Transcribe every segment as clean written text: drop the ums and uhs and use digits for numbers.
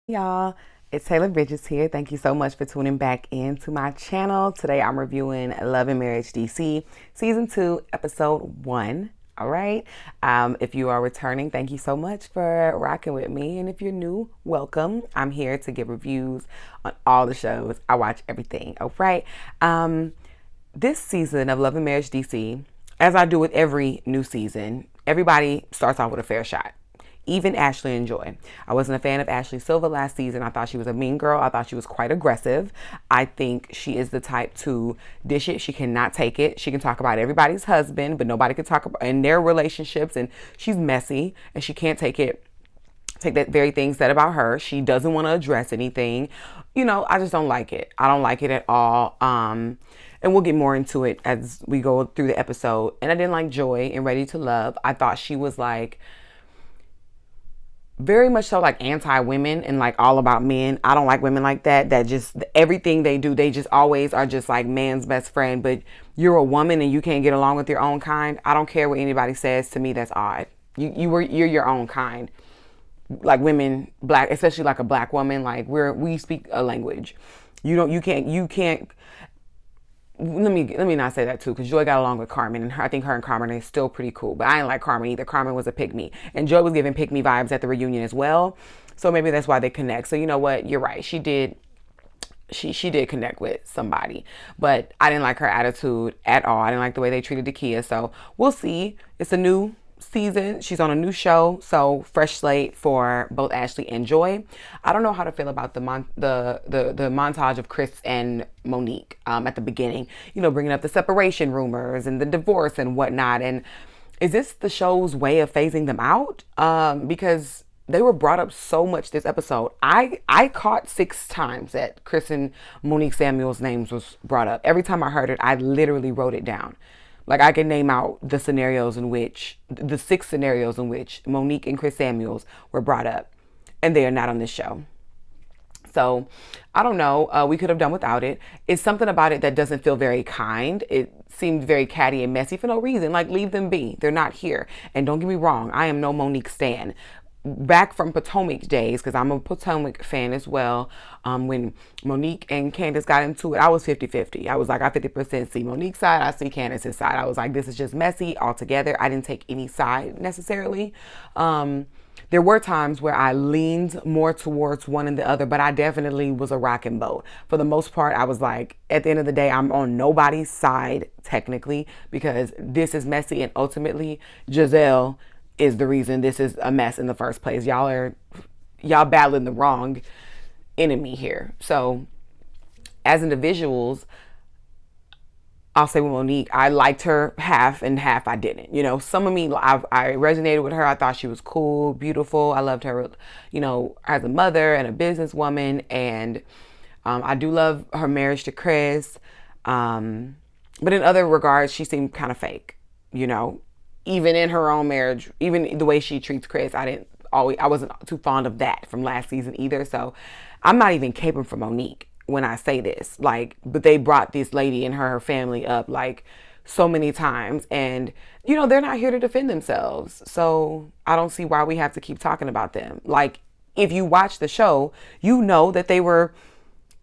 Y'all, it's Taylor Bridges here. Thank you so much for tuning back into my channel. Today I'm reviewing Love and Marriage DC Season 2, Episode 1. All right. If you are returning, thank you so much for rocking with me. And if you're new, welcome. I'm here to give reviews on all the shows. I watch everything. All right. This season of Love and Marriage DC, as I do with every new season, everybody starts off with a fair shot. Even Ashley and Joy. I wasn't a fan of Ashley Silva last season. I thought she was a mean girl. I thought she was quite aggressive. I think she is the type to dish it. She cannot take it. She can talk about everybody's husband, but nobody can talk about in their relationships. And she's messy and she can't take it. Take that very thing said about her. She doesn't want to address anything. I just don't like it. I don't like it at all. And we'll get more into it as we go through the episode. And I didn't like Joy in Ready to Love. I thought she was like very much so like anti-women and like all about men. I don't like women like that. That just everything they do, they just always are just like man's best friend. But you're a woman and you can't get along with your own kind. I don't care what anybody says. To me, that's odd. You're your own kind. Like women, black, especially like a black woman, like we speak a language. You can't. Let me not say that too, because Joy got along with Carmen, and I think her and Carmen are still pretty cool. But I didn't like Carmen either. Carmen was a pick me, and Joy was giving pick me vibes at the reunion as well. So maybe that's why they connect. So you know what? You're right. She did. She did connect with somebody, but I didn't like her attitude at all. I didn't like the way they treated Dakia. So we'll see. It's a new season. She's on a new show, so fresh slate for both Ashley and Joy. I don't know how to feel about the montage of Chris and Monique at the beginning. Bringing up the separation rumors and the divorce and whatnot. And is this the show's way of phasing them out? Because they were brought up so much this episode. I caught 6 times that Chris and Monique Samuels' names was brought up. Every time I heard it, I literally wrote it down. Like I can name out the 6 scenarios in which Monique and Chris Samuels were brought up, and they are not on this show. So I don't know. We could have done without it. It's something about it that doesn't feel very kind. It seemed very catty and messy for no reason. Like leave them be. They're not here. And don't get me wrong. I am no Monique stan. Back from Potomac days, because I'm a Potomac fan as well. When Monique and Candace got into it, I was 50-50. I was like, I 50% see Monique's side, I see Candace's side. I was like, this is just messy altogether. I didn't take any side necessarily. There were times where I leaned more towards one and the other, but I definitely was a rocking boat. For the most part, I was like, at the end of the day, I'm on nobody's side technically, because this is messy, and ultimately Giselle is the reason this is a mess in the first place. Y'all battling the wrong enemy here. So as individuals, I'll say with Monique, I liked her half and half I didn't. Some of me, I resonated with her. I thought she was cool, beautiful. I loved her, as a mother and a businesswoman. And I do love her marriage to Chris. But in other regards, she seemed kind of fake, even in her own marriage, even the way she treats Chris. I wasn't too fond of that from last season either. So I'm not even caping for Monique when I say this, but they brought this lady and her family up like so many times, and they're not here to defend themselves. So I don't see why we have to keep talking about them. Like if you watch the show, that they were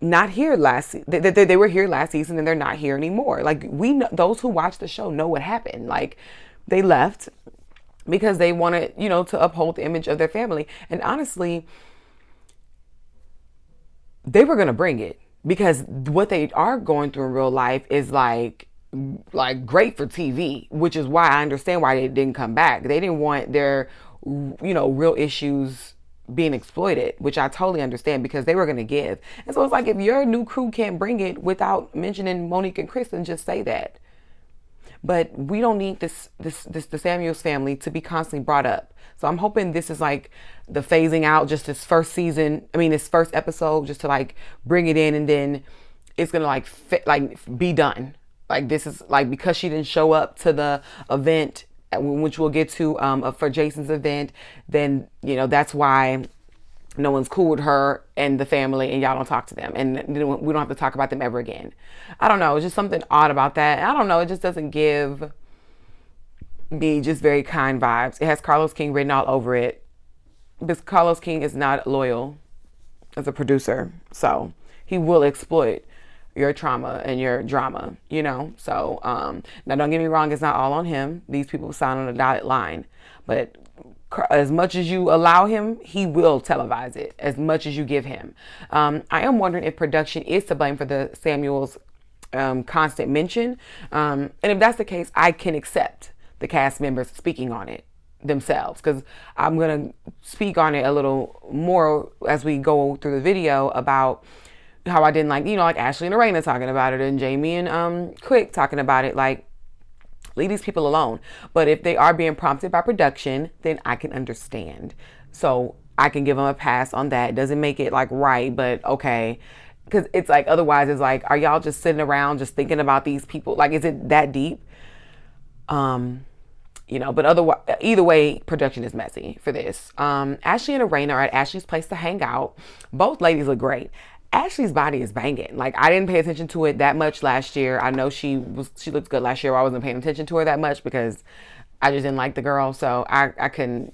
not here they were here last season, and they're not here anymore. Like we know, those who watch the show know what happened. Like they left because they wanted, to uphold the image of their family. And honestly, they were going to bring it, because what they are going through in real life is like great for TV, which is why I understand why they didn't come back. They didn't want their, real issues being exploited, which I totally understand, because they were going to give. And so it's like, if your new crew can't bring it without mentioning Monique and Chris, then just say that. But we don't need the Samuels family to be constantly brought up. So I'm hoping this is like the phasing out, just this first episode, just to like bring it in, and then it's gonna be done. Like this is like, because she didn't show up to the event, which we'll get to for Jason's event, then that's why no one's cool with her and the family, and y'all don't talk to them, and we don't have to talk about them ever again. I don't know. It's just something odd about that. I don't know. It just doesn't give me just very kind vibes. It has Carlos King written all over it, because Carlos King is not loyal. as a producer. So he will exploit your trauma and your drama, you know? So, now don't get me wrong, it's not all on him. These people sign on a dotted line. But as much as you allow him, he will televise it as much as you give him. I am wondering if production is to blame for the Samuels constant mention. And if that's the case, I can accept the cast members speaking on it themselves, because I'm going to speak on it a little more as we go through the video about how I didn't like, you know, like Ashley and Arena talking about it and Jamie and Quick talking about it. Like, leave these people alone. But if they are being prompted by production, then I can understand. So I can give them a pass on that. It doesn't make it like right, but okay. Because it's like, otherwise it's like, are y'all just sitting around just thinking about these people? Like, is it that deep? You know, but otherwise, either way, production is messy for this. Ashley and Arena are at Ashley's place to hang out. Both ladies look great. Ashley's body is banging. Like, I didn't pay attention to it that much last year. I know she looked good last year. I wasn't paying attention to her that much because I just didn't like the girl. So I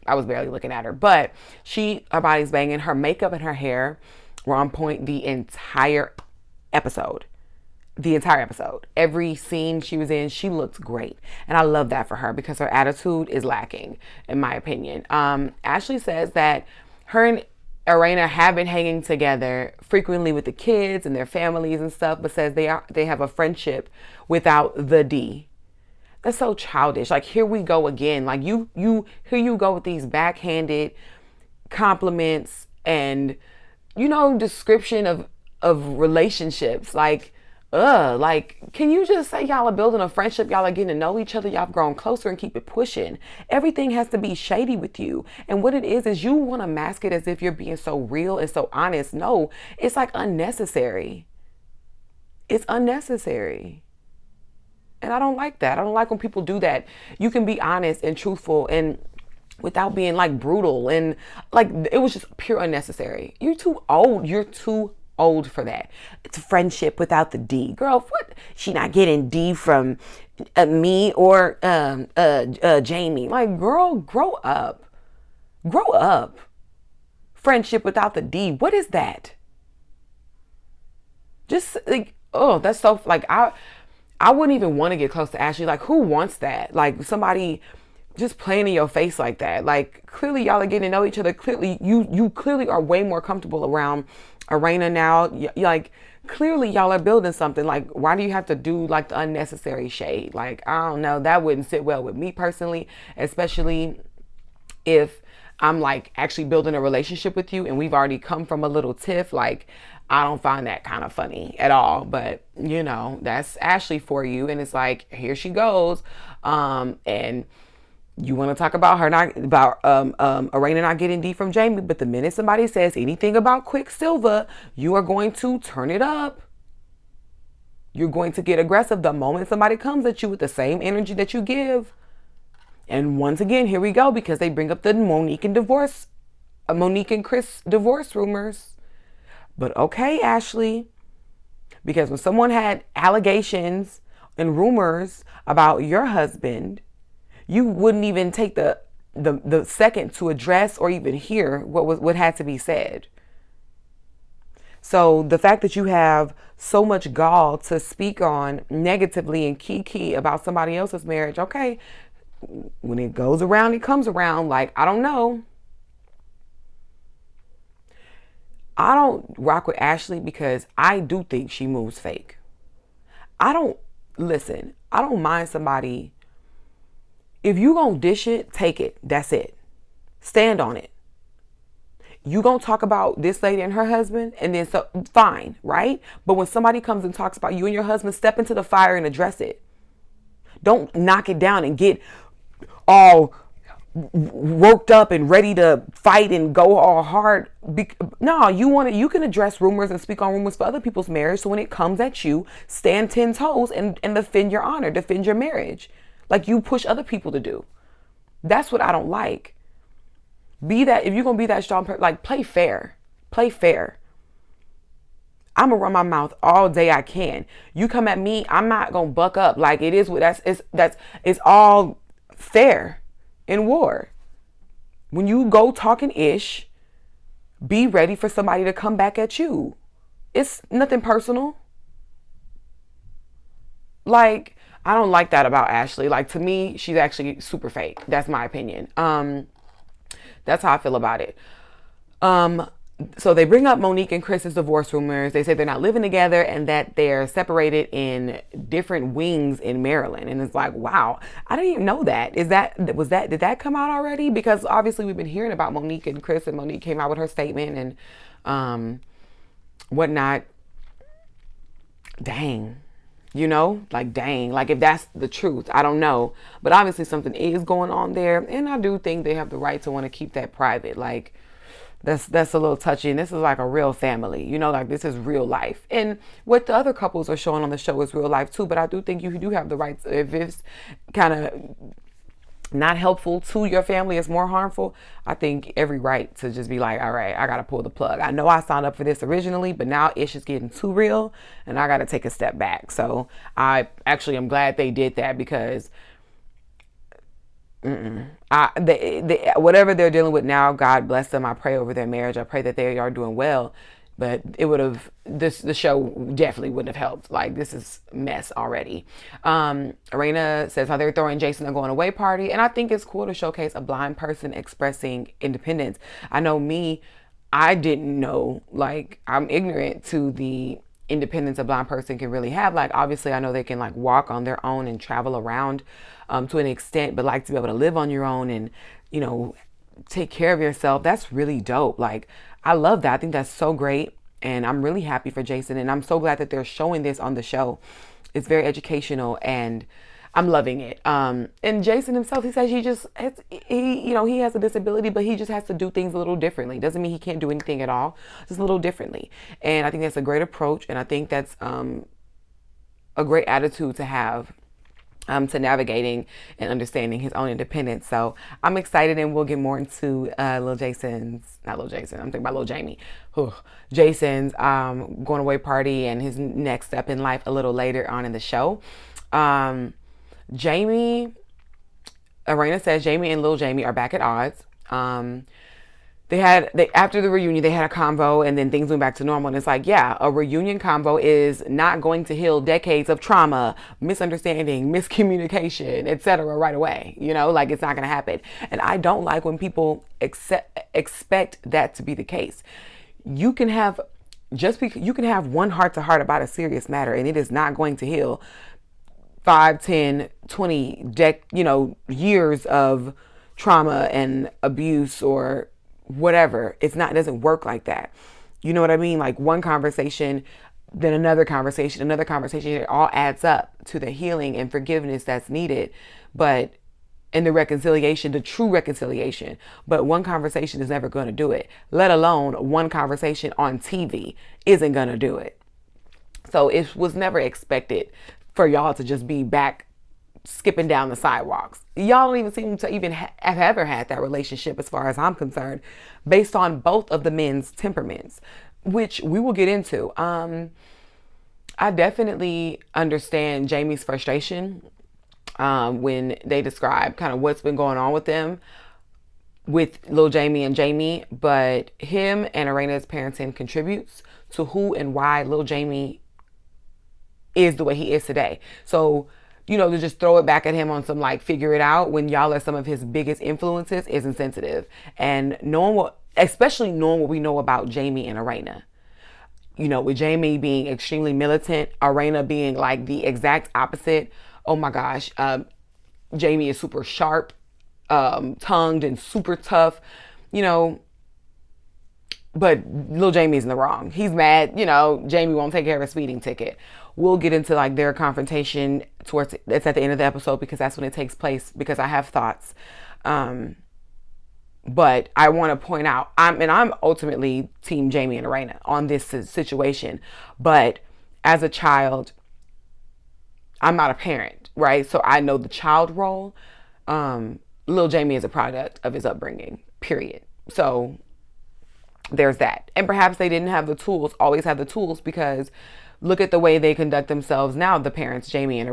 was barely looking at her. But her body's banging. Her makeup and her hair were on point the entire episode. Every scene she was in, she looked great. And I love that for her because her attitude is lacking, in my opinion. Ashley says that her and Arena have been hanging together frequently with the kids and their families and stuff, but says they have a friendship without the D. That's so childish. Like, here we go again. Like, here you go with these backhanded compliments and, you know, description of relationships. Like, can you just say y'all are building a friendship, y'all are getting to know each other, y'all have grown closer and keep it pushing? Everything has to be shady with you. And what it is you want to mask it as if you're being so real and so honest. No, it's like unnecessary. It's unnecessary. And I don't like that. I don't like when people do that. You can be honest and truthful and without being like brutal, and like, it was just pure unnecessary. You're too old. You're too old for that. It's a friendship without the D. Girl, what? She not getting D from me or Jamie. Like, girl, grow up. Grow up. Friendship without the D. What is that? Just like, oh, that's so, like, I wouldn't even want to get close to Ashley. Like, who wants that? Like, somebody just playing in your face like that. Like, clearly y'all are getting to know each other. Clearly, you clearly are way more comfortable around Arena now. Like, clearly y'all are building something. Like, why do you have to do like the unnecessary shade? Like, I don't know. That wouldn't sit well with me personally, especially if I'm like actually building a relationship with you and we've already come from a little tiff. Like, I don't find that kind of funny at all. But, you know, that's Ashley for you. And it's like, here she goes. And you want to talk about her Arena not getting D from Jamie, but the minute somebody says anything about Quicksilver, you are going to turn it up. You're going to get aggressive the moment somebody comes at you with the same energy that you give. And once again, here we go, because they bring up the Monique and Chris divorce rumors. But okay, Ashley, because when someone had allegations and rumors about your husband, you wouldn't even take the second to address or even hear what had to be said. So the fact that you have so much gall to speak on negatively and key about somebody else's marriage, okay, when it goes around, it comes around. Like, I don't know. I don't rock with Ashley because I do think she moves fake. I don't mind somebody. If you gonna dish it, take it. That's it. Stand on it. You gonna talk about this lady and her husband, and then so fine, right? But when somebody comes and talks about you and your husband, step into the fire and address it. Don't knock it down and get all worked up and ready to fight and go all hard. No, you can address rumors and speak on rumors for other people's marriage. So when it comes at you, stand 10 toes and defend your honor, defend your marriage. Like you push other people to do. That's what I don't like. Be that, if you're going to be that strong person, like play fair. Play fair. I'm going to run my mouth all day I can. You come at me, I'm not going to buck up. Like it is what it's all fair in war. When you go talking ish, be ready for somebody to come back at you. It's nothing personal. Like, I don't like that about Ashley. Like, to me, she's actually super fake. That's my opinion. That's how I feel about it. Um, so they bring up Monique and Chris's divorce rumors. They say they're not living together and that they're separated in different wings in Maryland. And it's like, wow, I didn't even know that. Did that come out already? Because obviously we've been hearing about Monique and Chris, and Monique came out with her statement and whatnot. Dang. Like, dang, like, if that's the truth, I don't know. But obviously something is going on there. And I do think they have the right to want to keep that private. Like, that's a little touchy. And this is like a real family, like this is real life. And what the other couples are showing on the show is real life too. But I do think you do have the right to, if it's kind of not helpful to your family, it's more harmful, I think every right to just be like, all right, I gotta pull the plug. I know I signed up for this originally, but now it's just getting too real and I gotta take a step back. So I actually am glad they did that, because whatever they're dealing with now, God bless them. I pray over their marriage. I pray that they are doing well. But it would have, the show definitely wouldn't have helped. Like, this is mess already. Arena says how they're throwing Jason a going away party. And I think it's cool to showcase a blind person expressing independence. I know me, I didn't know, like, I'm ignorant to the independence a blind person can really have. Like, obviously I know they can like walk on their own and travel around to an extent, but like to be able to live on your own and, take care of yourself, that's really dope. Like, I love that. I think that's so great. And I'm really happy for Jason. And I'm so glad that they're showing this on the show. It's very educational and I'm loving it. And Jason himself, he says he has a disability, but he just has to do things a little differently. Doesn't mean he can't do anything at all, just a little differently. And I think that's a great approach. And I think that's a great attitude to have. To navigating and understanding his own independence. So I'm excited, and we'll get more into Lil Jamie. Jason's going away party and his next step in life a little later on in the show. Jamie, Arena says Jamie and Lil Jamie are back at odds. After the reunion, they had a convo, and then things went back to normal. And it's like, yeah, a reunion convo is not going to heal decades of trauma, misunderstanding, miscommunication, etc. right away. Like, it's not going to happen. And I don't like when people expect that to be the case. You can have one heart to heart about a serious matter, and it is not going to heal 5, 10, 20 years of trauma and abuse or whatever. It doesn't work like that. You know what I mean? Like, one conversation, then another conversation, it all adds up to the healing and forgiveness that's needed. But in the reconciliation, the true reconciliation, but one conversation is never going to do it, let alone one conversation on TV isn't going to do it. So it was never expected for y'all to just be back skipping down the sidewalks. Y'all don't even seem to even have ever had that relationship, as far as I'm concerned, based on both of the men's temperaments, which we will get into. I definitely understand Jamie's frustration when they describe kind of what's been going on with them, with Lil Jamie and Jamie, but him and Arena's parenting contributes to who and why Lil Jamie is the way he is today. So, to just throw it back at him on some like figure it out when y'all are some of his biggest influences is insensitive. And especially knowing what we know about Jamie and Arena. With Jamie being extremely militant, Arena being like the exact opposite. Oh my gosh. Jamie is super sharp, tongued and super tough, but Lil Jamie's in the wrong. He's mad, Jamie won't take care of a speeding ticket. We'll get into like their confrontation it's at the end of the episode, because that's when it takes place, because I have thoughts. But I want to point out, I'm ultimately team Jamie and Arena on this situation. But as a child, I'm not a parent, right? So I know the child role. Lil Jamie is a product of his upbringing, period. So there's that. And perhaps they didn't have the tools, always have the tools, because look at the way they conduct themselves now, the parents, Jamie and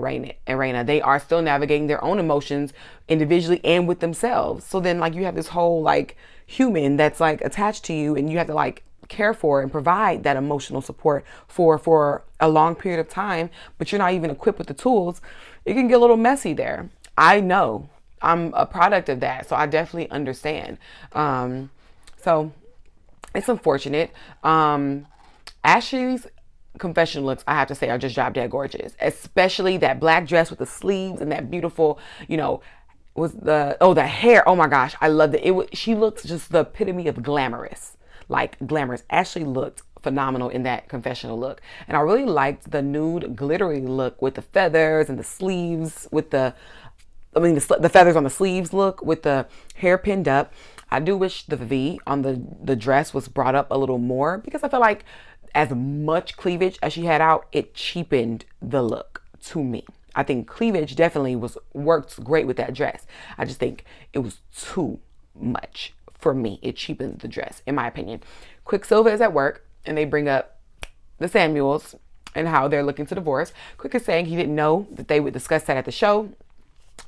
Irena. They are still navigating their own emotions individually and with themselves. So then like you have this whole like human that's like attached to you, and you have to like care for and provide that emotional support for a long period of time, but you're not even equipped with the tools. It can get a little messy there. I know. I'm a product of that, so I definitely understand. So it's unfortunate. Ashley's confession looks, I have to say, are just drop dead gorgeous. Especially that black dress with the sleeves and that beautiful, was the hair. Oh my gosh, I loved it. She looks just the epitome of glamorous. Like glamorous. Ashley looked phenomenal in that confessional look. And I really liked the nude glittery look with the feathers and the sleeves with the feathers on the sleeves look with the hair pinned up. I do wish the V on the dress was brought up a little more, because I feel like as much cleavage as she had out, it cheapened the look to me. I think cleavage definitely worked great with that dress. I just think it was too much for me. It cheapened the dress, in my opinion. Quicksilver is at work, and they bring up the Samuels and how they're looking to divorce. Quick is saying he didn't know that they would discuss that at the show.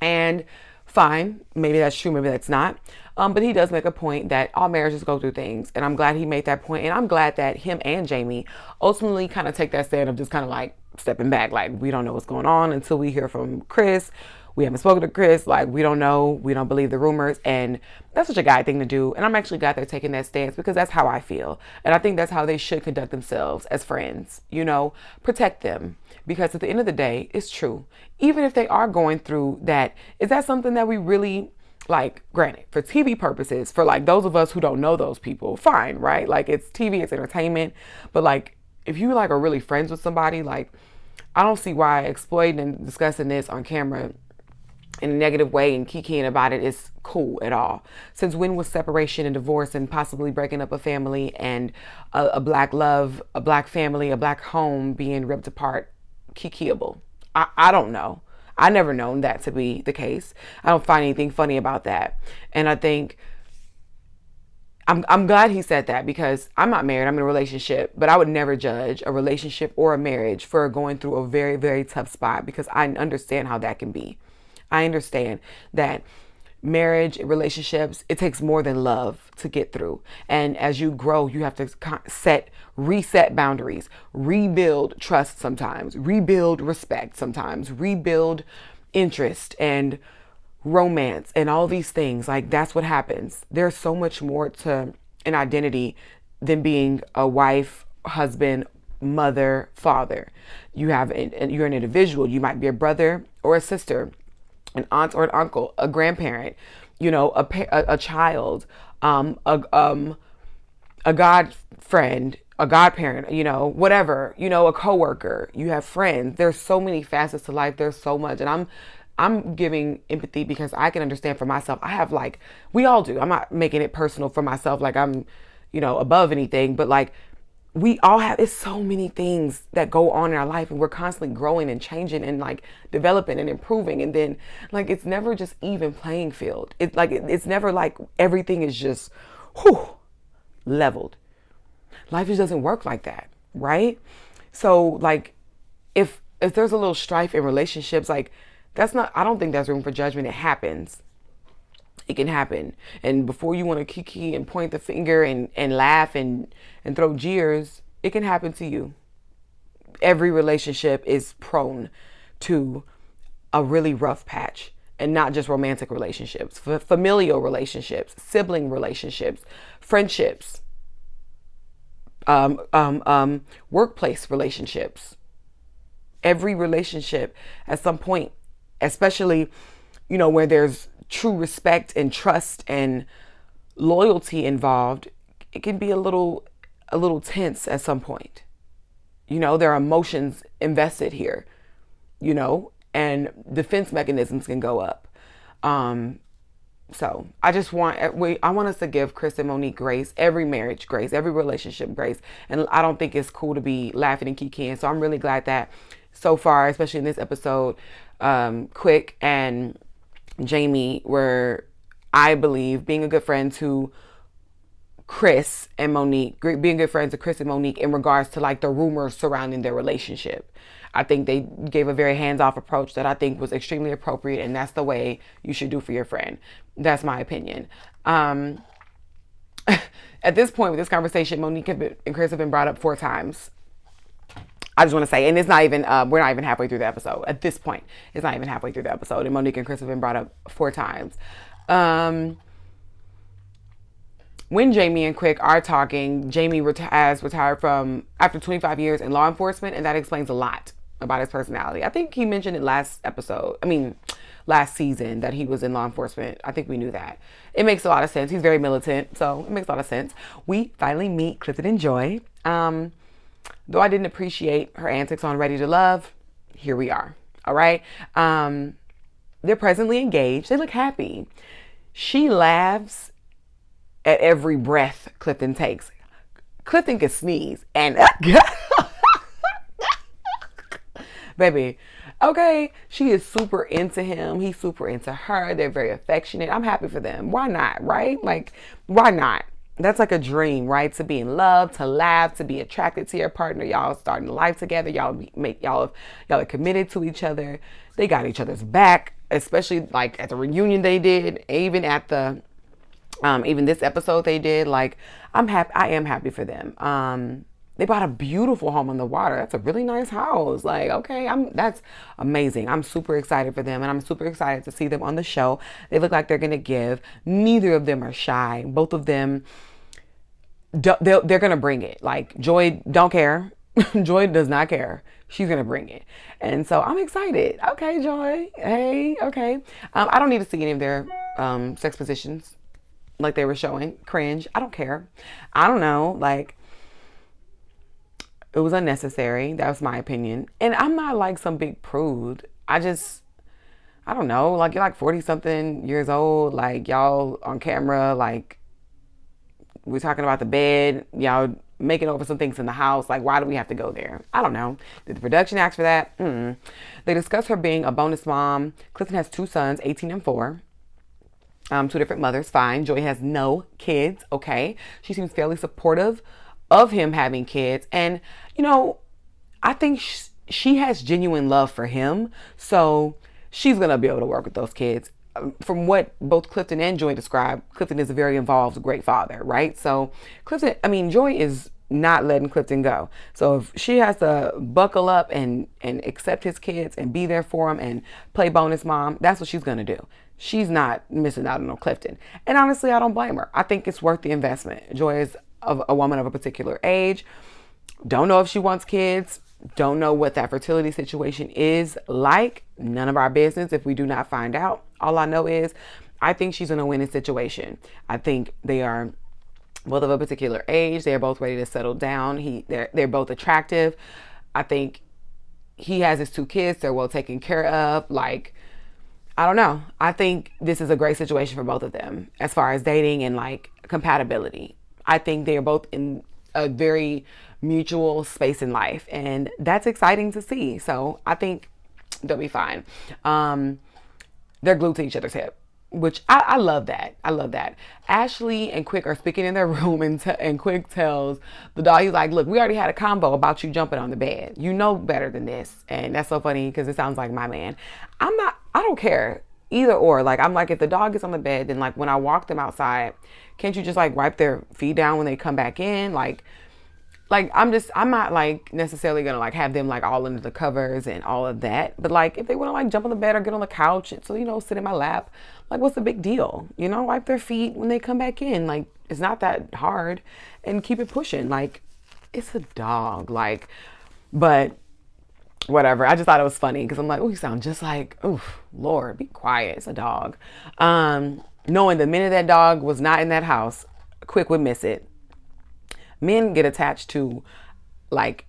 And fine, maybe that's true, maybe that's not. But he does make a point that all marriages go through things. And I'm glad he made that point. And I'm glad that him and Jamie ultimately kind of take that stand of just kind of like stepping back. Like, we don't know what's going on until we hear from Chris. We haven't spoken to Chris. Like, we don't know. We don't believe the rumors. And that's such a guy thing to do. And I'm actually glad they're taking that stance, because that's how I feel. And I think that's how they should conduct themselves as friends. Protect them. Because at the end of the day, it's true. Even if they are going through that, is that something that we really, like, granted, for TV purposes, for like those of us who don't know those people, fine, right? Like, it's TV, it's entertainment. But like, if you like are really friends with somebody, like, I don't see why exploiting and discussing this on camera in a negative way and kikiing about it is cool at all. Since when was separation and divorce and possibly breaking up a family and a black love, a black family, a black home being ripped apart kikiable? I don't know. I never known that to be the case. I don't find anything funny about that. And I think I'm glad he said that, because I'm not married, I'm in a relationship, but I would never judge a relationship or a marriage for going through a very, very tough spot, because I understand how that can be. I understand that marriage, relationships, it takes more than love to get through. And as you grow, you have to reset boundaries, rebuild trust sometimes, rebuild respect sometimes, rebuild interest and romance and all these things. Like, that's what happens. There's so much more to an identity than being a wife, husband, mother, father. You're an individual. You might be a brother or a sister, an aunt or an uncle, a grandparent, a child, a god friend, a godparent, whatever, a coworker. You have friends. There's so many facets to life. There's so much, and I'm giving empathy because I can understand for myself. I have, like, we all do. I'm not making it personal for myself, like I'm, above anything, but like, we all have, it's so many things that go on in our life, and we're constantly growing and changing and like developing and improving. And then like, it's never just even playing field. It's never like everything is just leveled. Life just doesn't work like that, right? So like, if there's a little strife in relationships, like, I don't think that's room for judgment. It happens. It can happen. And before you want to kiki and point the finger and laugh and throw jeers, it can happen to you. Every relationship is prone to a really rough patch, and not just romantic relationships, familial relationships, sibling relationships, friendships, workplace relationships. Every relationship at some point, especially, where there's true respect and trust and loyalty involved, it can be a little tense at some point. There are emotions invested here, and defense mechanisms can go up. So I want us to give Chris and Monique grace, every marriage grace, every relationship grace. And I don't think it's cool to be laughing and kikiing. So I'm really glad that so far, especially in this episode, Quick and Jamie were, I believe, being a good friend to Chris and Monique, being good friends with Chris and Monique in regards to like the rumors surrounding their relationship. I think they gave a very hands-off approach that I think was extremely appropriate, and that's the way you should do for your friend. That's my opinion. At this point with this conversation, Monique and Chris have been brought up 4 times. I just want to say, and it's not even, we're not even halfway through the episode. At this point, it's not even halfway through the episode, and Monique and Chris have been brought up 4 times. When Jamie and Quick are talking, Jamie has retired from after 25 years in law enforcement, and that explains a lot about his personality. I think he mentioned it last season that he was in law enforcement. I think we knew that. It makes a lot of sense. He's very militant, so it makes a lot of sense. We finally meet Clifton and Joy. Though I didn't appreciate her antics on Ready to Love, here we are. All right. They're presently engaged. They look happy. She laughs at every breath Clifton takes. Clifton can sneeze and baby, okay, she is super into him. He's super into her. They're very affectionate. I'm happy for them. Why not, right? Like, why not? That's like a dream, right? To be in love, to laugh, to be attracted to your partner. Y'all starting life together. Y'all are committed to each other. They got each other's back, especially like at the reunion they did, even at the even this episode they did. Like, I'm happy. I am happy for them. They bought a beautiful home on the water. That's a really nice house. Like, okay, that's amazing. I'm super excited for them, and I'm super excited to see them on the show. They look like they're gonna give. Neither of them are shy. Both of them, they're gonna bring it. Like, Joy don't care. Joy does not care. She's gonna bring it, and so I'm excited. Okay, Joy. Hey, okay. I don't need to see any of their sex positions like they were showing. Cringe. I don't care. I don't know. Like, it was unnecessary. That was my opinion. And I'm not like some big prude. I don't know. Like, you're like 40 something years old. Like, y'all on camera, like, we're talking about the bed. Y'all making over some things in the house. Like, why do we have to go there? I don't know. Did the production ask for that? They discuss her being a bonus mom. Clifton has 2 sons, 18 and 4. 2 different mothers. Fine. Joy has no kids. Okay. She seems fairly supportive of him having kids. And, you know, I think she has genuine love for him. So she's going to be able to work with those kids. From what both Clifton and Joy describe, Clifton is a very involved, great father, right? So Joy is not letting Clifton go. So if she has to buckle up and accept his kids and be there for him and play bonus mom, that's what she's going to do. She's not missing out on no Clifton. And honestly, I don't blame her. I think it's worth the investment. Joy is a woman of a particular age. Don't know if she wants kids. Don't know what that fertility situation is like. None of our business if we do not find out. All I know is I think she's in a winning situation. I think they are both of a particular age. They're both ready to settle down. They're both attractive. I think he has his 2 kids. They're well taken care of. Like, I don't know. I think this is a great situation for both of them as far as dating and like compatibility. I think they are both in a very mutual space in life, and that's exciting to see. So I think they'll be fine. They're glued to each other's hip, which I love that. I love that. Ashley and Quick are speaking in their room, and Quick tells the dog, he's like, look, we already had a combo about you jumping on the bed. You know better than this. And that's so funny because it sounds like my man. I don't care either or. Like, I'm like, if the dog is on the bed, then like when I walk them outside, can't you just like wipe their feet down when they come back in? Like I'm not like necessarily gonna like have them like all under the covers and all of that. But like if they wanna like jump on the bed or get on the couch and so, you know, sit in my lap, like what's the big deal? You know, wipe their feet when they come back in. Like, it's not that hard, and keep it pushing. Like, it's a dog. Like, but whatever. I just thought it was funny because I'm like, oh, you sound just like, oh, Lord, be quiet. It's a dog. Knowing the minute that dog was not in that house, Quick would miss it. Men get attached to like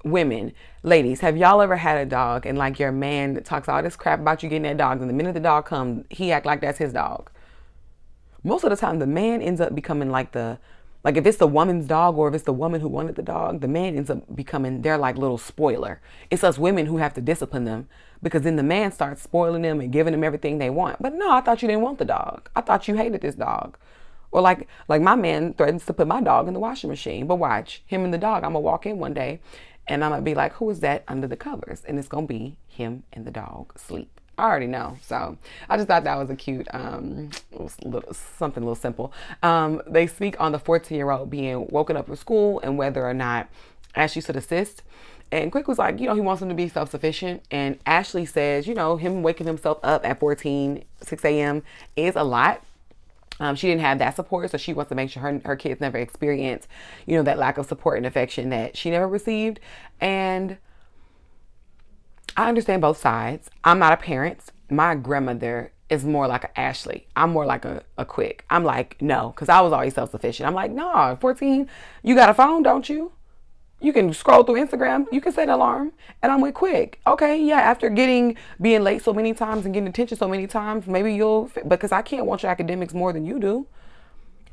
women. Ladies, have y'all ever had a dog and like your man talks all this crap about you getting that dog, and the minute the dog comes, he act like that's his dog? Most of the time the man ends up becoming like if it's the woman's dog or if it's the woman who wanted the dog, the man ends up becoming their like little spoiler. It's us women who have to discipline them because then the man starts spoiling them and giving them everything they want. But no, I thought you didn't want the dog. I thought you hated this dog. Or like my man threatens to put my dog in the washing machine. But watch, him and the dog, I'm gonna walk in one day and I'm gonna be like, who is that under the covers? And it's gonna be him and the dog asleep. I already know. So I just thought that was a cute, something a little simple. They speak on the 14-year-old being woken up for school and whether or not Ashley should assist. And Quick was like, he wants him to be self-sufficient. And Ashley says, him waking himself up at 6 a.m. is a lot. She didn't have that support, so she wants to make sure her kids never experience, that lack of support and affection that she never received. And I understand both sides. I'm not a parent. My grandmother is more like a Ashley. I'm more like a Quick. I'm like, no, because I was always self-sufficient. I'm like, no, 14, you got a phone, don't you? You can scroll through Instagram. You can set an alarm. And I'm with Quick. Okay, yeah, after being late so many times and getting attention so many times, maybe because I can't want your academics more than you do.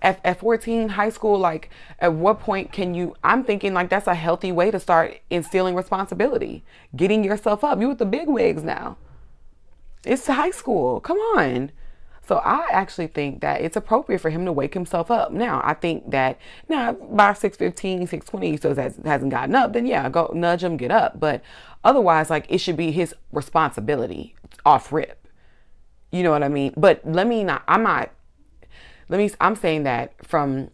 At 14, high school, like, at what point I'm thinking, like, that's a healthy way to start instilling responsibility. Getting yourself up. You with the big wigs now. It's high school. Come on. So I actually think that it's appropriate for him to wake himself up. Now, I think that by 6:15, 6:20, he still hasn't gotten up, then yeah, go nudge him, get up. But otherwise, like, it should be his responsibility off rip. You know what I mean? But I'm saying that I'm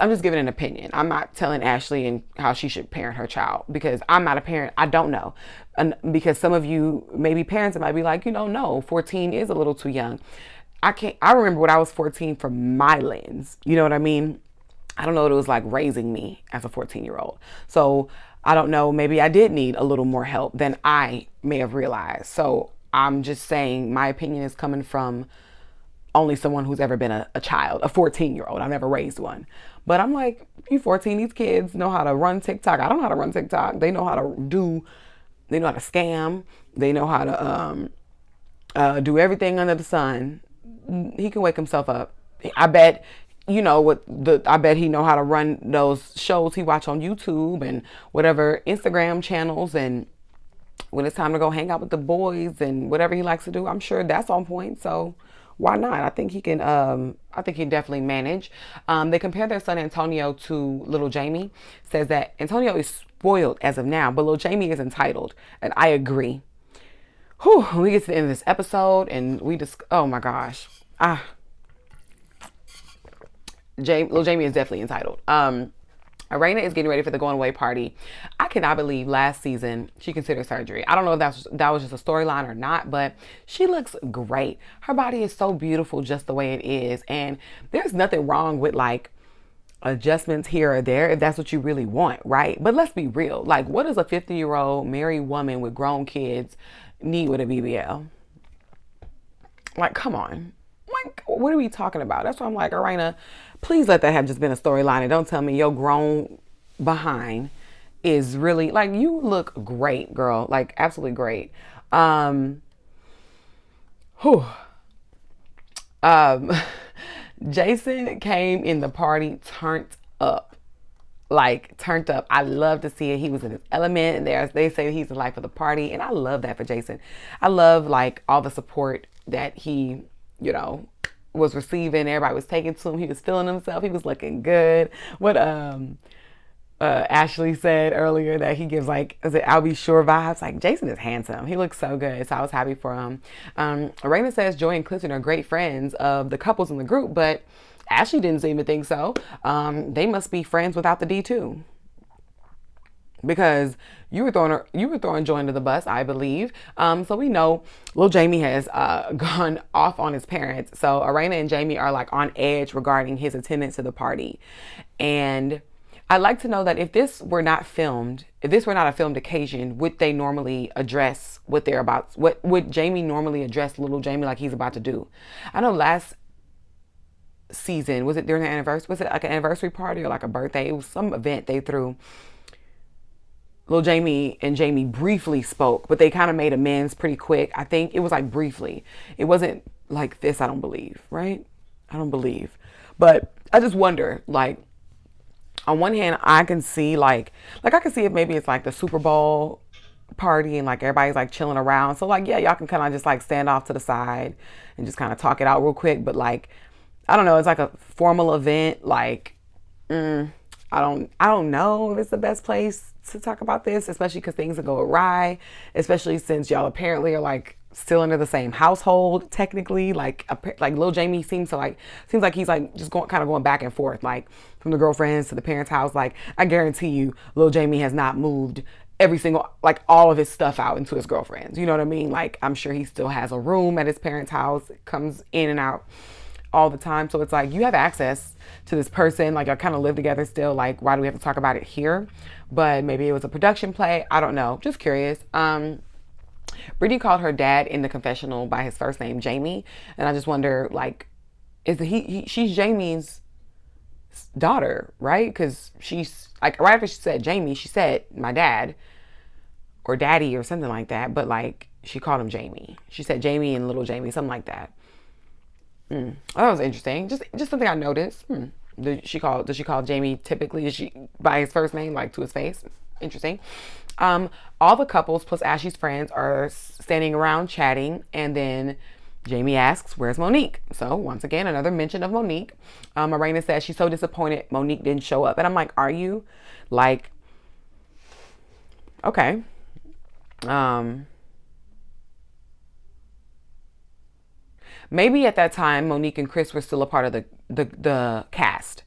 just giving an opinion. I'm not telling Ashley and how she should parent her child because I'm not a parent. I don't know. And because some of you may be parents and might be like, no, 14 is a little too young. I remember when I was 14 from my lens. You know what I mean? I don't know what it was like raising me as a 14-year-old. So I don't know, maybe I did need a little more help than I may have realized. So I'm just saying my opinion is coming from only someone who's ever been a child, a 14-year-old. I've never raised one. But I'm like, you 14, these kids know how to run TikTok. I don't know how to run TikTok. They know how to scam. They know how to do everything under the sun. He can wake himself up. I bet, I bet he know how to run those shows he watch on YouTube and whatever Instagram channels. And when it's time to go hang out with the boys and whatever he likes to do, I'm sure that's on point. So why not? I think he can. I think he definitely manage. They compare their son Antonio to little Jamie. Says that Antonio is spoiled as of now, but little Jamie is entitled, and I agree. Whew, we get to the end of this episode, and oh my gosh, little Jamie is definitely entitled. Irena is getting ready for the going away party. I cannot believe last season she considered surgery. I don't know if that was just a storyline or not, but she looks great. Her body is so beautiful just the way it is. And there's nothing wrong with like adjustments here or there if that's what you really want, right? But let's be real. Like, what does a 50-year-old married woman with grown kids need with a BBL? Like, come on. Like, what are we talking about? That's why I'm like, Irena, please let that have just been a storyline and don't tell me your grown behind is really, like, you look great, girl. Like, absolutely great. Jason came in the party turned up. Like, turned up. I love to see it. He was in his element. They say he's the life of the party. And I love that for Jason. I love, like, all the support that he, was receiving. Everybody was taking to him. He was feeling himself. He was looking good. What Ashley said earlier, that he gives, like, is it I'll be sure vibes? Like, Jason is handsome. He looks so good. So I was happy for him. Raina says Joy and Clifton are great friends of the couples in the group, but Ashley didn't seem to think so. They must be friends without the D too. Because you were throwing Joy under the bus, I believe. So we know Lil Jamie has gone off on his parents. So Irena and Jamie are like on edge regarding his attendance to the party. And I'd like to know that if this were not a filmed occasion, would they normally address what they're about? What would Jamie normally address little Jamie like he's about to do? I know last season, was it during the anniversary? Was it like an anniversary party or like a birthday? It was some event they threw. Lil Jamie and Jamie briefly spoke, but they kind of made amends pretty quick. I think it was like briefly. It wasn't like this, I don't believe, right? I don't believe. But I just wonder, like, on one hand, I can see I can see if maybe it's like the Super Bowl party and like everybody's like chilling around. So like, yeah, y'all can kind of just like stand off to the side and just kind of talk it out real quick. But like, I don't know. It's like a formal event. Like, I don't know if it's the best place to talk about this, especially because things will go awry, especially since y'all apparently are like still under the same household technically. Like Lil Jamie seems like he's like just going kind of going back and forth, like from the girlfriends to the parents' house. Like I guarantee you, Lil Jamie has not moved every single like all of his stuff out into his girlfriends. You know what I mean? Like I'm sure he still has a room at his parents' house, comes in and out all the time. So it's like you have access to this person. Like I kind of live together still. Like why do we have to talk about it here? But maybe it was a production play. I don't know. Just curious. Brittany called her dad in the confessional by his first name, Jamie, and I just wonder like, is she's Jamie's daughter, right? Because she's like right after she said Jamie, she said my dad or daddy or something like that. But like she called him Jamie. She said Jamie and little Jamie, something like that. Oh, that was interesting. Just something I noticed. Does she call Jamie typically? Is she by his first name, like to his face? Interesting. All the couples plus Ashley's friends are standing around chatting, and then Jamie asks, "Where's Monique?" So once again, another mention of Monique. Marina says she's so disappointed Monique didn't show up, and I'm like, "Are you?" Like, okay. Um, Maybe at that time Monique and Chris were still a part of the cast.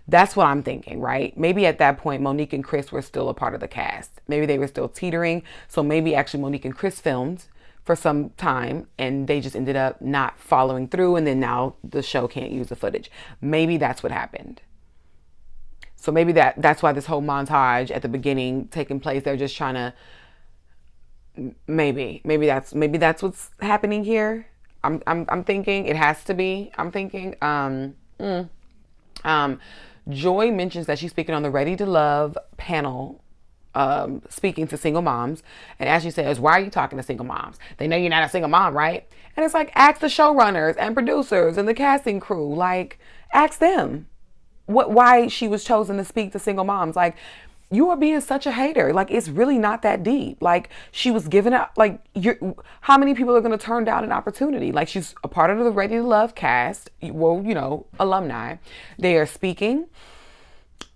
That's what I'm thinking, right? Maybe at that point Monique and Chris were still a part of the cast. Maybe they were still teetering. So maybe actually Monique and Chris filmed for some time and they just ended up not following through, and then now the show can't use the footage. Maybe that's what happened. So maybe that's why this whole montage at the beginning taking place, they're just trying to maybe that's what's happening here. I'm thinking it has to be. I'm thinking. Um, Joy mentions that she's speaking on the Ready to Love panel, speaking to single moms. And Ashley says, "Why are you talking to single moms? They know you're not a single mom, right?" And it's like, ask the showrunners and producers and the casting crew. Like, ask them why she was chosen to speak to single moms. Like, you are being such a hater. Like, it's really not that deep. Like, she was given up. Like, how many people are going to turn down an opportunity? Like, she's a part of the Ready to Love cast. Well, alumni. They are speaking,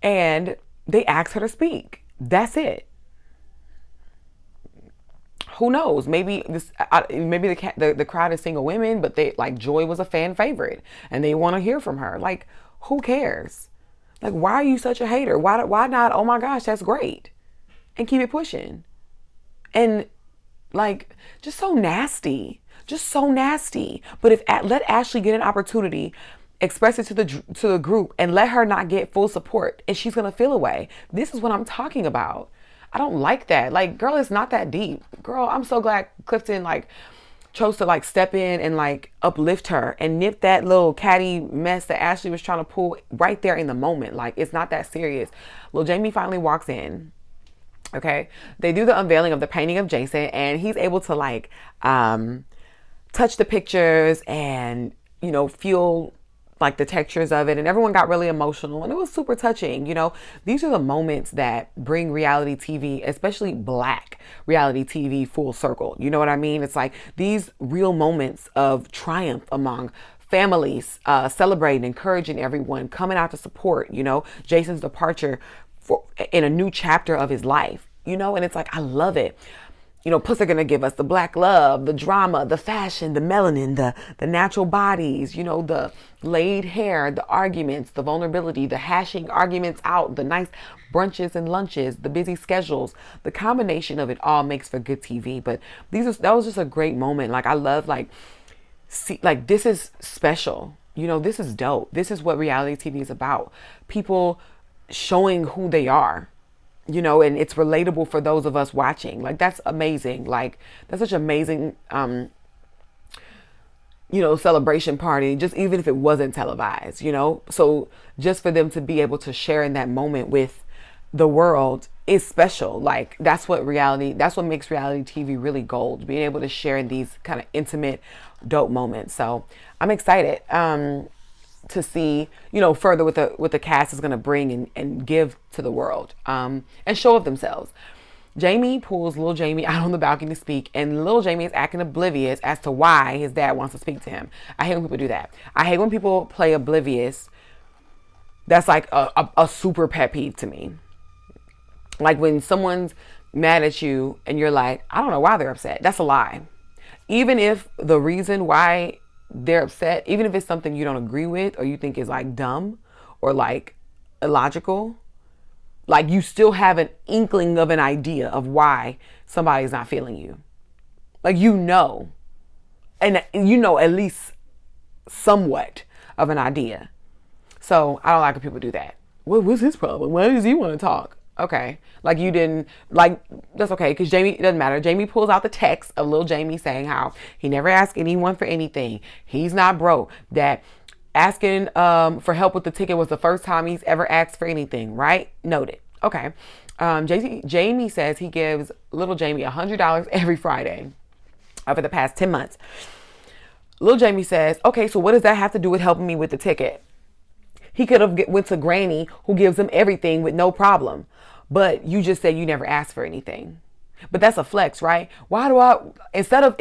and they asked her to speak. That's it. Who knows? Maybe maybe the crowd is single women, but they like Joy was a fan favorite, and they want to hear from her. Like, who cares? Like, why are you such a hater? Why not? Oh my gosh, that's great, and keep it pushing. And like, just so nasty. But let Ashley get an opportunity, express it to the group, and let her not get full support, and she's gonna feel away. This is what I'm talking about. I don't like that. Like, girl, it's not that deep. Girl, I'm so glad Clifton like chose to like step in and like uplift her and nip that little catty mess that Ashley was trying to pull right there in the moment. Like, it's not that serious. Lil Jamie finally walks in. Okay. They do the unveiling of the painting of Jason, and he's able to like touch the pictures and, feel like the textures of it, and everyone got really emotional, and it was super touching. These are the moments that bring reality TV, especially black reality TV, full circle. You know what I mean? It's like these real moments of triumph among families, celebrating, encouraging everyone, coming out to support, Jason's departure in a new chapter of his life, and it's like, I love it. Plus they're gonna give us the black love, the drama, the fashion, the melanin, the natural bodies, the laid hair, the arguments, the vulnerability, the hashing arguments out, the nice brunches and lunches, the busy schedules. The combination of it all makes for good TV. But that was just a great moment. Like, I love this is special. This is dope. This is what reality TV is about. People showing who they are. And it's relatable for those of us watching. Like, that's amazing. Like, that's such an amazing, celebration party, just even if it wasn't televised, So just for them to be able to share in that moment with the world is special. Like, that's what makes reality TV really gold, being able to share in these kind of intimate, dope moments. So I'm excited. To see, further what the cast is going to bring and give to the world, and show of themselves. Jamie pulls little Jamie out on the balcony to speak, and little Jamie is acting oblivious as to why his dad wants to speak to him. I hate when people do that. I hate when people play oblivious. That's like a super pet peeve to me. Like when someone's mad at you and you're like, I don't know why they're upset. That's a lie. Even if the reason why they're upset, even if it's something you don't agree with or you think is like dumb or like illogical, like you still have an inkling of an idea of why somebody's not feeling you. Like and you know at least somewhat of an idea. So I don't like when people do that. What's his problem? Why does he want to talk? Okay. Like you didn't, like, that's okay. Because Jamie, it doesn't matter. Jamie pulls out the text of little Jamie saying how he never asked anyone for anything. He's not broke. That asking for help with the ticket was the first time he's ever asked for anything, right? Noted. Okay. Jamie says he gives little Jamie $100 every Friday over the past 10 months. Little Jamie says, okay, so what does that have to do with helping me with the ticket? He could have went to Granny, who gives him everything with no problem. But you just said you never asked for anything. But that's a flex, right? Why do I, instead of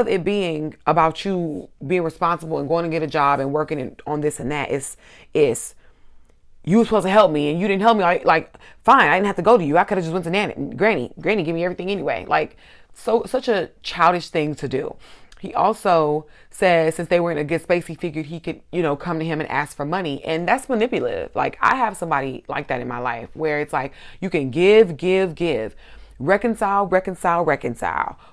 it being about you being responsible and going to get a job and working on this and that, it's you were supposed to help me and you didn't help me. Like, fine, I didn't have to go to you. I could have just went to Granny. Granny give me everything anyway. Like, such a childish thing to do. He also says since they were in a good space, he figured he could, come to him and ask for money. And that's manipulative. Like, I have somebody like that in my life where it's like you can give, reconcile,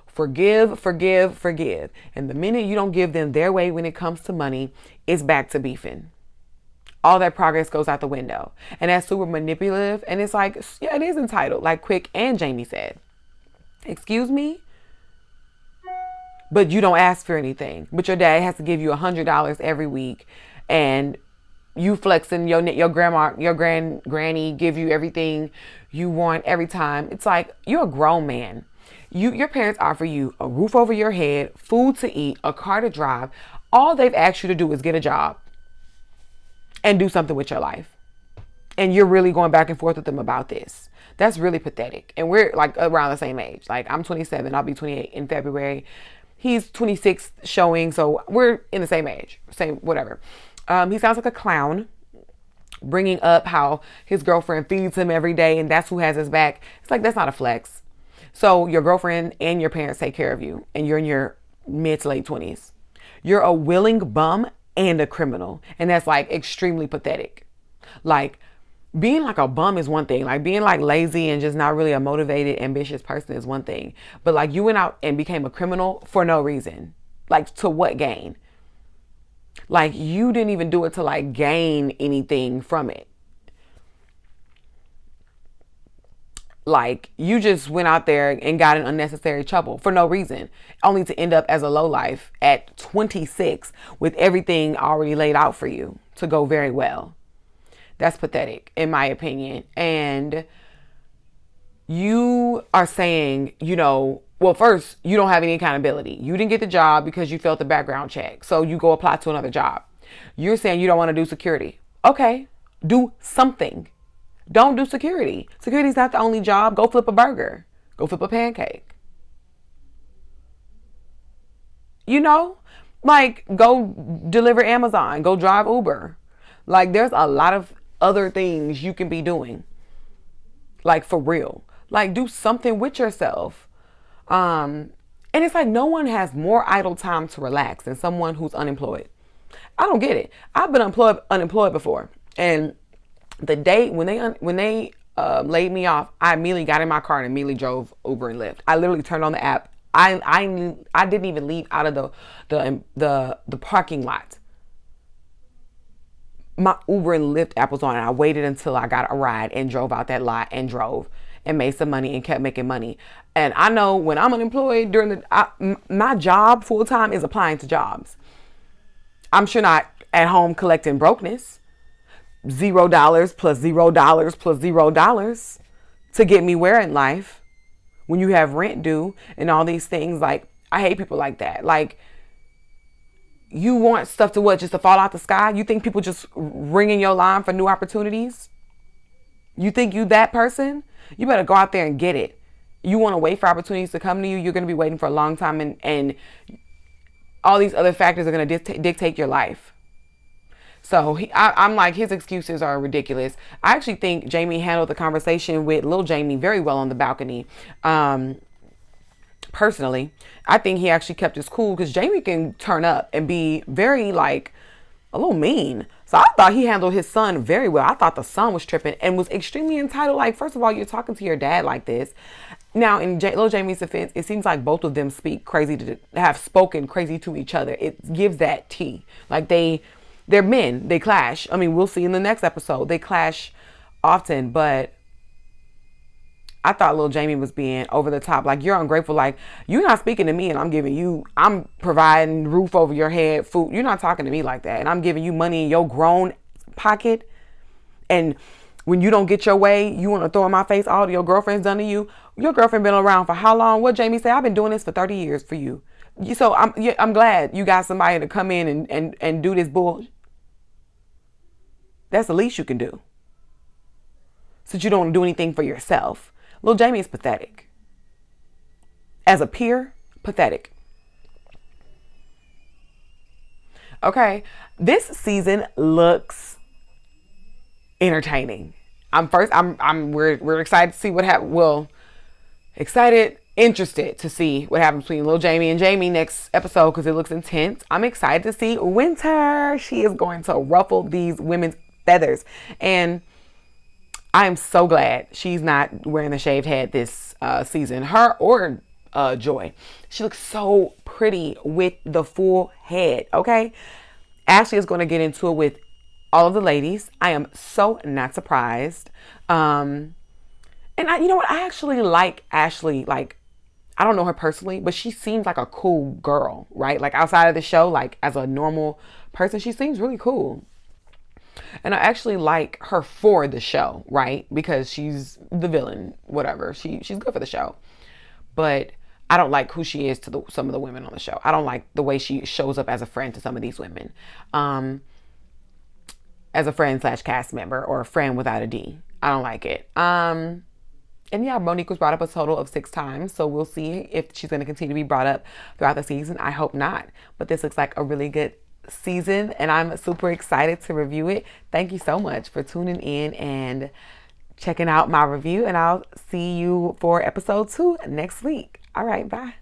forgive. And the minute you don't give them their way when it comes to money, it's back to beefing. All that progress goes out the window. And that's super manipulative. And it's like, yeah, it is entitled, like Quick and Jamie said. Excuse me? But you don't ask for anything. But your dad has to give you $100 every week, and you flexing your grandma, your granny give you everything you want every time. It's like you're a grown man. Your parents offer you a roof over your head, food to eat, a car to drive. All they've asked you to do is get a job and do something with your life. And you're really going back and forth with them about this. That's really pathetic. And we're like around the same age. Like I'm 27, I'll be 28 in February. He's 26 showing, so we're in the same age, same whatever. He sounds like a clown, bringing up how his girlfriend feeds him every day and that's who has his back. It's like, that's not a flex. So your girlfriend and your parents take care of you and you're in your mid to late 20s. You're a willing bum and a criminal. And that's like extremely pathetic. Like, being like a bum is one thing. Like being like lazy and just not really a motivated, ambitious person is one thing. But like you went out and became a criminal for no reason. Like to what gain? Like you didn't even do it to like gain anything from it. Like you just went out there and got in unnecessary trouble for no reason, only to end up as a lowlife at 26 with everything already laid out for you to go very well. That's pathetic, in my opinion. And you are saying, well, first, you don't have any accountability. You didn't get the job because you failed the background check. So you go apply to another job. You're saying you don't want to do security. Okay, do something. Don't do security. Security's not the only job. Go flip a burger. Go flip a pancake. Like go deliver Amazon. Go drive Uber. Like there's a lot of other things you can be doing, like for real. Like do something with yourself. And it's like no one has more idle time to relax than someone who's unemployed. I don't get it. I've been unemployed before, and the day when they laid me off, I immediately got in my car and immediately drove Uber and Lyft. I literally turned on the app. I didn't even leave out of the parking lot. My Uber and Lyft app was on and I waited until I got a ride and drove out that lot and drove and made some money and kept making money. And I know when I'm unemployed my job full time is applying to jobs. I'm sure not at home collecting brokenness. $0 plus $0 plus $0 to get me where in life when you have rent due and all these things. Like I hate people like that. Like, you want stuff to what? Just to fall out the sky? You think people just ringing your line for new opportunities? You think you that person? You better go out there and get it. You want to wait for opportunities to come to you, you're going to be waiting for a long time, and all these other factors are going to dictate your life. So I'm like, his excuses are ridiculous. I actually think Jamie handled the conversation with Lil Jamie very well on the balcony. Personally, I think he actually kept his cool, because Jamie can turn up and be very like a little mean. So I thought he handled his son very well. I thought the son was tripping and was extremely entitled. Like, first of all, you're talking to your dad like this. Now, in Lil Jamie's defense, it seems like both of them have spoken crazy to each other. It gives that tea. Like, they're men. They clash. I mean, we'll see in the next episode. They clash often, but I thought Lil Jamie was being over the top. Like, you're ungrateful. Like, you're not speaking to me, and I'm providing roof over your head, food. You're not talking to me like that. And I'm giving you money in your grown pocket. And when you don't get your way, you want to throw in my face all your girlfriend's done to you. Your girlfriend been around for how long? What Jamie said? I've been doing this for 30 years for you. So I'm glad you got somebody to come in and do this bull. That's the least you can do. Since you don't do anything for yourself. Lil Jamie is pathetic. As a peer, pathetic. Okay, this season looks entertaining. We're excited to see what happens. Well, interested to see what happens between Lil Jamie and Jamie next episode, because it looks intense. I'm excited to see Winter. She is going to ruffle these women's feathers, and I am so glad she's not wearing the shaved head this season. Her or Joy. She looks so pretty with the full head, okay? Ashley is going to get into it with all of the ladies. I am so not surprised. And you know what? I actually like Ashley. Like, I don't know her personally, but she seems like a cool girl, right? Like, outside of the show, like as a normal person, she seems really cool. And I actually like her for the show, right? Because she's the villain, whatever. She's good for the show. But I don't like who she is to some of the women on the show. I don't like the way she shows up as a friend to some of these women. As a friend / cast member, or a friend without a D. I don't like it. And yeah, Monique was brought up a total of 6 times. So we'll see if she's going to continue to be brought up throughout the season. I hope not. But this looks like a really good season, and I'm super excited to review it. Thank you so much for tuning in and checking out my review, and I'll see you for episode 2 next week. All right, bye.